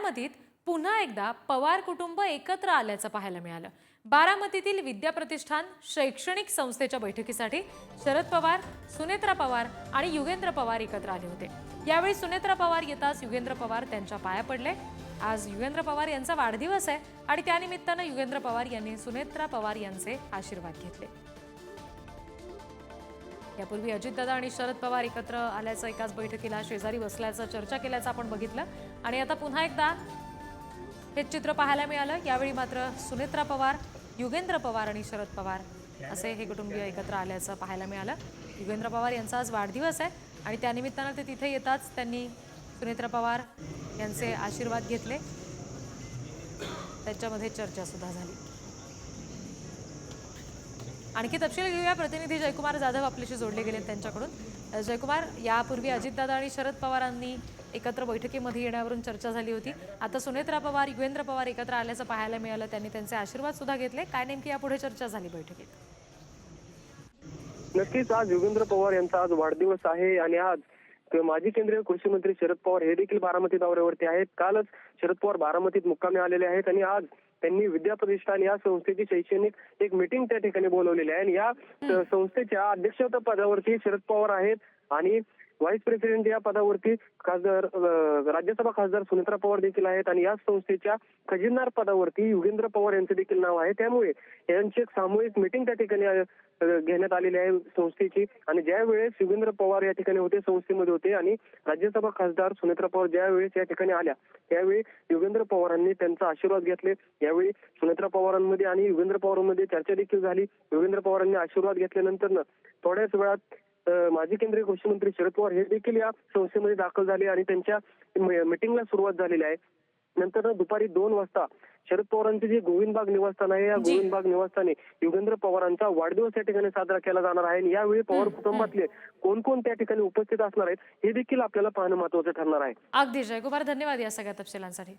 बारामतीत पुन्हा एकदा पवार कुटुंब एकत्र आल्याचं पाहायला मिळालं। बारामतीतील विद्या प्रतिष्ठान शैक्षणिक संस्थेच्या बैठकीसाठी शरद पवार, सुनेत्रा पवार आणि युगेंद्र पवार एकत्र आले होते। यावेळी सुनेत्रा पवार येताच युगेंद्र पवार त्यांच्या पाया पडले। आज युगेंद्र पवार यांचा वाढदिवस आहे आणि त्यानिमित्तानं युगेंद्र पवार यांनी सुनेत्रा पवार यांचे आशीर्वाद घेतले। यापूर्वी अजितदादा आणि शरद पवार एकत्र आल्याचं एकाच बैठकीला शेजारी बसल्याचं चर्चा केल्याचं आपण बघितलं आणि आता पुन्हा एकदा हे चित्र पाहायला मिळालं। यावेळी मात्र सुनेत्रा पवार, युगेंद्र पवार आणि शरद पवार असे हे कुटुंबीय एकत्र आल्याचं पाहायला मिळालं। युगेंद्र पवार यांचा आज वाढदिवस आहे आणि त्यानिमित्तानं ते तिथे येताच त्यांनी सुनेत्रा पवार यांचे आशीर्वाद घेतले। त्यांच्यामध्ये चर्चा सुद्धा झाली। आणखी तपशील घेऊया, प्रतिनिधी जयकुमार जाधव आपल्याशी जोडले गेले त्यांच्याकडून। जयकुमार, यापूर्वी अजितदादा आणि शरद पवारांनी एकत्र बैठकीमध्ये येण्यावरून चर्चा झाली होती। आता सुनेत्रा पवार, युगेंद्र पवार एकत्र आल्याचं पाहायला मिळालं, त्यांनी त्यांचे आशीर्वाद सुद्धा घेतले। काय नेमकी यापुढे चर्चा झाली बैठकीत? नक्कीच आज युगेंद्र पवार यांचा आज वाढदिवस आहे आणि आज माजी केंद्रीय कृषी मंत्री शरद पवार हे देखील बारामती दौऱ्यावरती आहेत। कालच शरद पवार बारामतीत मुक्कामी आलेले आहेत आणि आज त्यांनी विद्या प्रतिष्ठान या संस्थेची शैक्षणिक एक मीटिंग त्या ठिकाणी बोलवलेली आहे आणि या संस्थेच्या अध्यक्षता पदावरती शरद पवार आहेत आणि व्हाईस प्रेसिडेंट या पदावरती खासदार राज्यसभा खासदार सुनेत्रा पवार देखील आहेत आणि या संस्थेच्या खजिनदार पदावरती युगेंद्र पवार यांचे देखील नाव आहे। त्यामुळे यांची एक सामूहिक मीटिंग त्या ठिकाणी घेण्यात आलेली आहे संस्थेची आणि ज्या वेळेस युगेंद्र पवार या ठिकाणी होते, संस्थेमध्ये होते आणि राज्यसभा खासदार सुनेत्रा पवार ज्या वेळेस या ठिकाणी आल्या त्यावेळी युगेंद्र पवारांनी त्यांचा आशीर्वाद घेतले। यावेळी सुनेत्रा पवारांमध्ये आणि युगेंद्र पवारांमध्ये चर्चा देखील झाली। युगेंद्र पवारांनी आशीर्वाद घेतल्यानंतर थोड्याच वेळात माजी केंद्रीय कृषी मंत्री शरद पवार हे देखील या संस्थेमध्ये दाखल झाले आणि त्यांच्या मीटिंगला सुरुवात झालेली आहे। नंतर दुपारी 2 वाजता शरद पवारांचे जे गोविंदबाग निवासस्थान आहे, या गोविंदबाग निवासस्थानी युगेंद्र पवारांचा वाढदिवस या ठिकाणी साजरा केला जाणार आहे आणि यावेळी पवार कुटुंबातले कोण कोण त्या ठिकाणी उपस्थित असणार आहेत हे देखील आपल्याला पाहणं महत्त्वाचं ठरणार आहे। अगदी जयकुमार, धन्यवाद या सगळ्या तपशिलांसाठी।